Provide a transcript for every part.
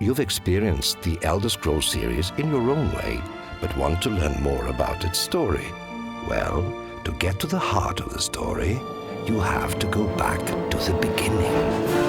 You've experienced the Elder Scrolls series in your own way, but want to learn more about its story. Well, to get to the heart of the story, you have to go back to the beginning.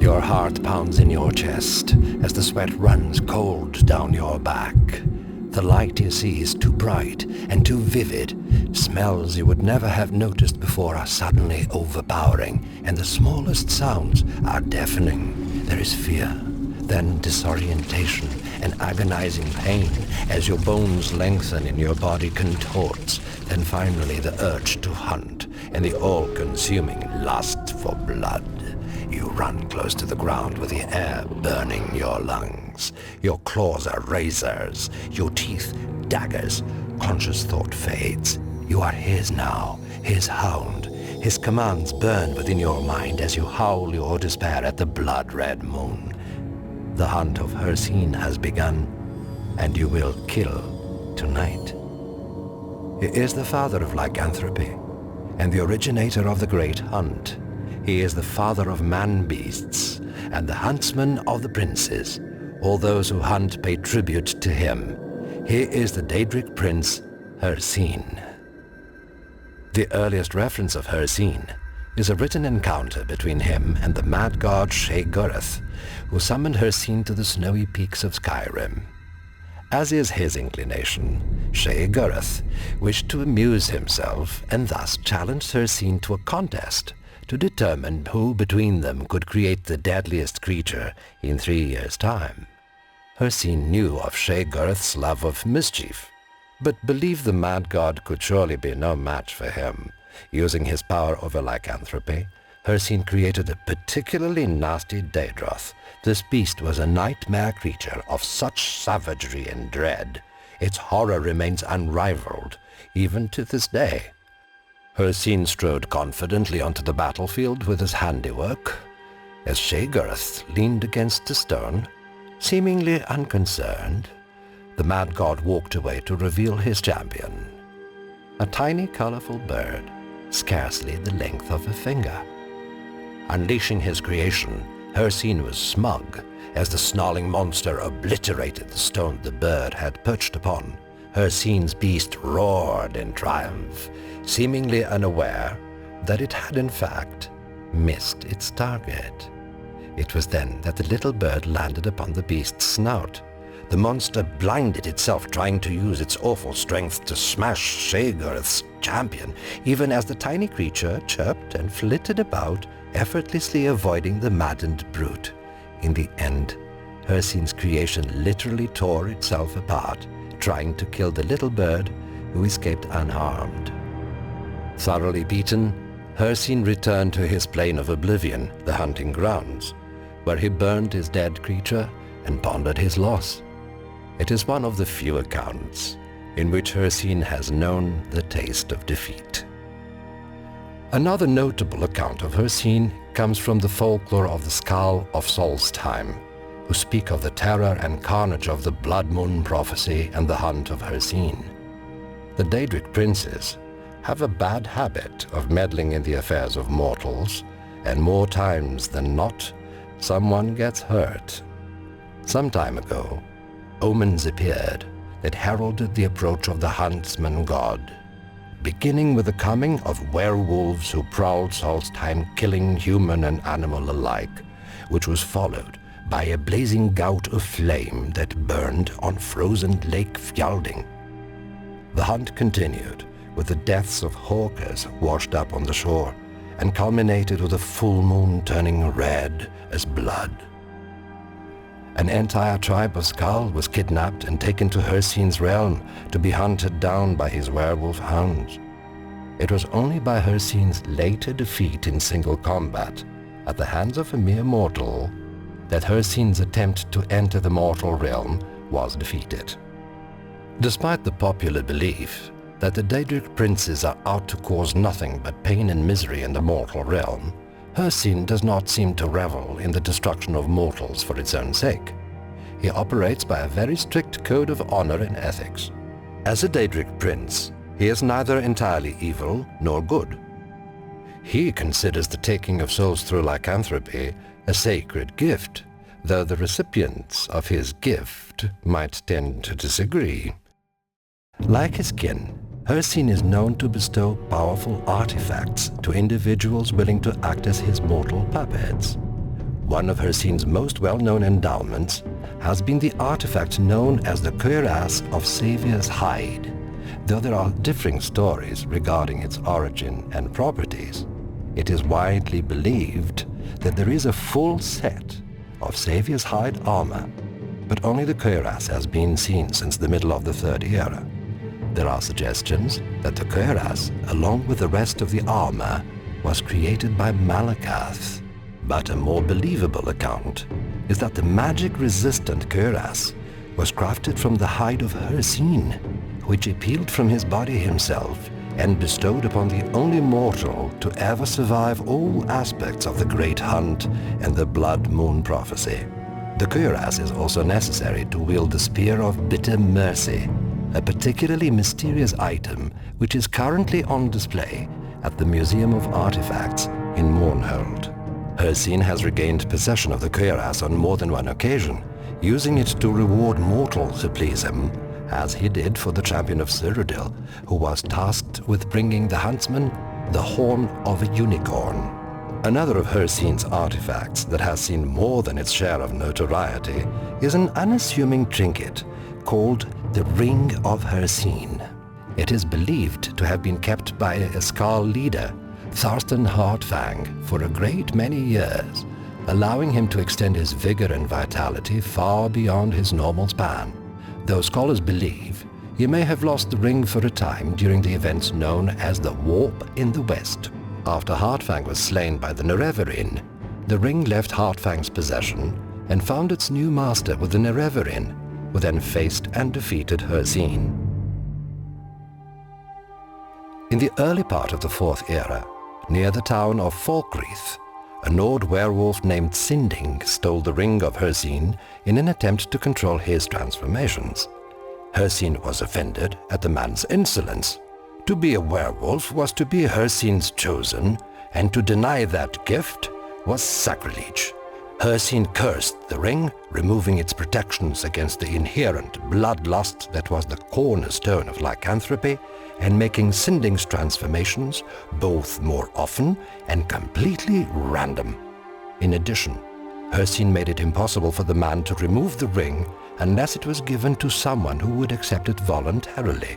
Your heart pounds in your chest as the sweat runs cold down your back. The light you see is too bright and too vivid. Smells you would never have noticed before are suddenly overpowering, and the smallest sounds are deafening. There is fear, then disorientation and agonizing pain as your bones lengthen and your body contorts, then finally the urge to hunt and the all-consuming lust for blood. You run close to the ground with the air burning your lungs. Your claws are razors, your teeth daggers. Conscious thought fades. You are his now, his hound. His commands burn within your mind as you howl your despair at the blood-red moon. The hunt of Hircine has begun, and you will kill tonight. He is the father of lycanthropy, and the originator of the great hunt. He is the Father of Manbeasts, and the Huntsman of the princes. All those who hunt pay tribute to him. He is the Daedric Prince Hircine. The earliest reference of Hircine is a written encounter between him and the mad god Ch.27, who summoned Hircine to the snowy peaks of Skyrim. As is his inclination, Ch.27 wished to amuse himself and thus challenged Hircine to a contest to determine who between them could create the deadliest creature in 3 years' time. Hircine knew of Ch.27's love of mischief, but believed the mad god could surely be no match for him. Using his power over lycanthropy, Hircine created a particularly nasty Daedroth. This beast was a nightmare creature of such savagery and dread. Its horror remains unrivaled, even to this day. Hircine strode confidently onto the battlefield with his handiwork. As Ch.27 leaned against a stone, seemingly unconcerned, the mad god walked away to reveal his champion. A tiny, colorful bird, scarcely the length of a finger. Unleashing his creation, Hircine was smug as the snarling monster obliterated the stone the bird had perched upon. Hircine's beast roared in triumph, seemingly unaware that it had in fact missed its target. It was then that the little bird landed upon the beast's snout. The monster blinded itself, trying to use its awful strength to smash Ch.27's champion, even as the tiny creature chirped and flitted about, effortlessly avoiding the maddened brute. In the end, Hircine's creation literally tore itself apart, trying to kill the little bird, who escaped unharmed. Thoroughly beaten, Hircine returned to his plane of oblivion, the hunting grounds, where he burned his dead creature and pondered his loss. It is one of the few accounts in which Hircine has known the taste of defeat. Another notable account of Hircine comes from the folklore of the Skull of Solstheim, who speak of the terror and carnage of the Blood Moon prophecy and the hunt of Hircine. The Daedric princes have a bad habit of meddling in the affairs of mortals, and more times than not, someone gets hurt. Some time ago, omens appeared that heralded the approach of the Huntsman god, beginning with the coming of werewolves who prowled Solstheim, killing human and animal alike, which was followed by a blazing gout of flame that burned on frozen Lake Fjalding. The hunt continued, with the deaths of hawkers washed up on the shore, and culminated with a full moon turning red as blood. An entire tribe of Skull was kidnapped and taken to Hircine's realm to be hunted down by his werewolf hounds. It was only by Hircine's later defeat in single combat, at the hands of a mere mortal, that Hircine's attempt to enter the mortal realm was defeated. Despite the popular belief that the Daedric princes are out to cause nothing but pain and misery in the mortal realm, Hircine does not seem to revel in the destruction of mortals for its own sake. He operates by a very strict code of honor and ethics. As a Daedric prince, he is neither entirely evil nor good. He considers the taking of souls through lycanthropy a sacred gift, though the recipients of his gift might tend to disagree. Like his kin, Hircine is known to bestow powerful artifacts to individuals willing to act as his mortal puppets. One of Hircine's most well-known endowments has been the artifact known as the cuirass of Saviour's Hide, though there are differing stories regarding its origin and properties. It is widely believed that there is a full set of Saviour's Hide armor, but only the cuirass has been seen since the middle of the Third Era. There are suggestions that the cuirass, along with the rest of the armor, was created by Malakath, but a more believable account is that the magic-resistant cuirass was crafted from the hide of Hircine, which he peeled from his body himself and bestowed upon the only mortal to ever survive all aspects of the Great Hunt and the Blood Moon prophecy. The cuirass is also necessary to wield the Spear of Bitter Mercy, a particularly mysterious item which is currently on display at the Museum of Artifacts in Mournhold. Hircine has regained possession of the cuirass on more than one occasion, using it to reward mortals who please him, as he did for the champion of Cyrodiil, who was tasked with bringing the Huntsman the horn of a unicorn. Another of Hircine's artifacts that has seen more than its share of notoriety is an unassuming trinket called the Ring of Hircine. It is believed to have been kept by a Skald leader, Thorsten Hardfang, for a great many years, allowing him to extend his vigor and vitality far beyond his normal span. Though scholars believe he may have lost the ring for a time during the events known as the Warp in the West. After Hardfang was slain by the Nerevarin, the ring left Hardfang's possession and found its new master with the Nerevarin, who then faced and defeated Hircine. In the early part of the Fourth Era, near the town of Falkreath, a Nord werewolf named Sinding stole the ring of Hircine in an attempt to control his transformations. Hircine was offended at the man's insolence. To be a werewolf was to be Hircine's chosen, and to deny that gift was sacrilege. Hircine cursed the ring, removing its protections against the inherent bloodlust that was the cornerstone of lycanthropy, and making Sinding's transformations both more often and completely random. In addition, Hircine made it impossible for the man to remove the ring unless it was given to someone who would accept it voluntarily.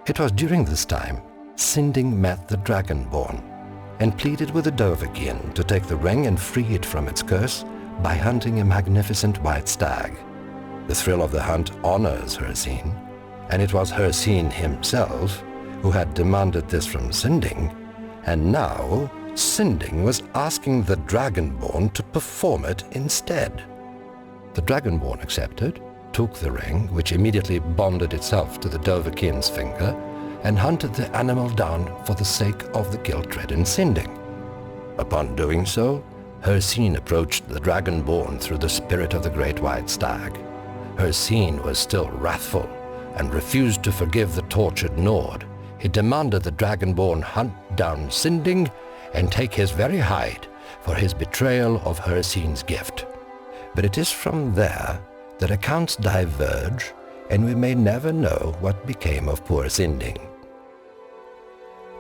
It was during this time Sinding met the Dragonborn and pleaded with the Dovahkiin to take the ring and free it from its curse by hunting a magnificent white stag. The thrill of the hunt honors Hircine, and it was Hircine himself who had demanded this from Sinding, and now Sinding was asking the Dragonborn to perform it instead. The Dragonborn accepted, took the ring, which immediately bonded itself to the Dovahkiin's finger, and hunted the animal down for the sake of the guilt-ridden Sinding. Upon doing so, Hircine approached the Dragonborn through the spirit of the great white stag. Hircine was still wrathful and refused to forgive the tortured Nord. He demanded the Dragonborn hunt down Sinding and take his very hide for his betrayal of Hircine's gift. But it is from there that accounts diverge, and we may never know what became of poor Sinding.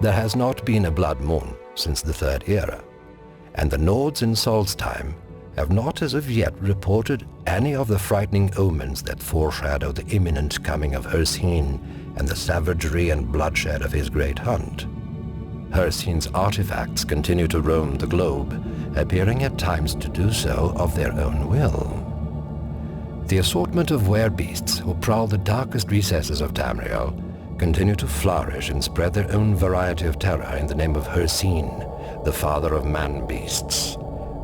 There has not been a blood moon since the Third Era, and the Nords in Solstheim have not as of yet reported any of the frightening omens that foreshadow the imminent coming of Hircine and the savagery and bloodshed of his great hunt. Hircine's artifacts continue to roam the globe, appearing at times to do so of their own will. The assortment of werebeasts who prowl the darkest recesses of Tamriel continue to flourish and spread their own variety of terror in the name of Hircine, the Father of Manbeasts.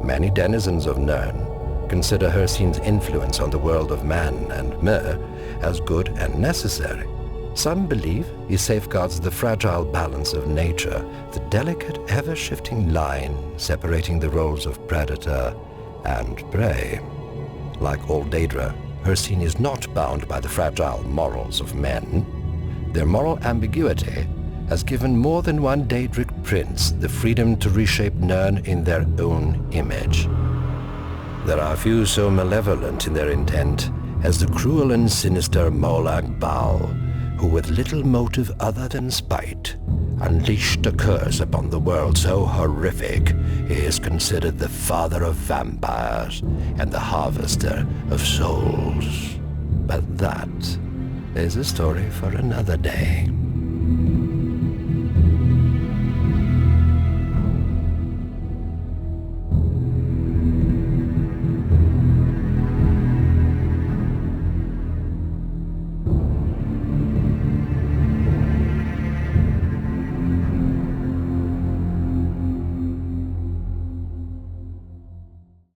Many denizens of Nirn consider Hircine's influence on the world of man and Myr as good and necessary, Some believe he safeguards the fragile balance of nature, the delicate, ever-shifting line separating the roles of predator and prey. Like all Daedra, Hircine is not bound by the fragile morals of men. Their moral ambiguity has given more than one Daedric prince the freedom to reshape Nirn in their own image. There are few so malevolent in their intent as the cruel and sinister Molag Bal, who with little motive other than spite, unleashed a curse upon the world so horrific he is considered the father of vampires and the harvester of souls. But that is a story for another day.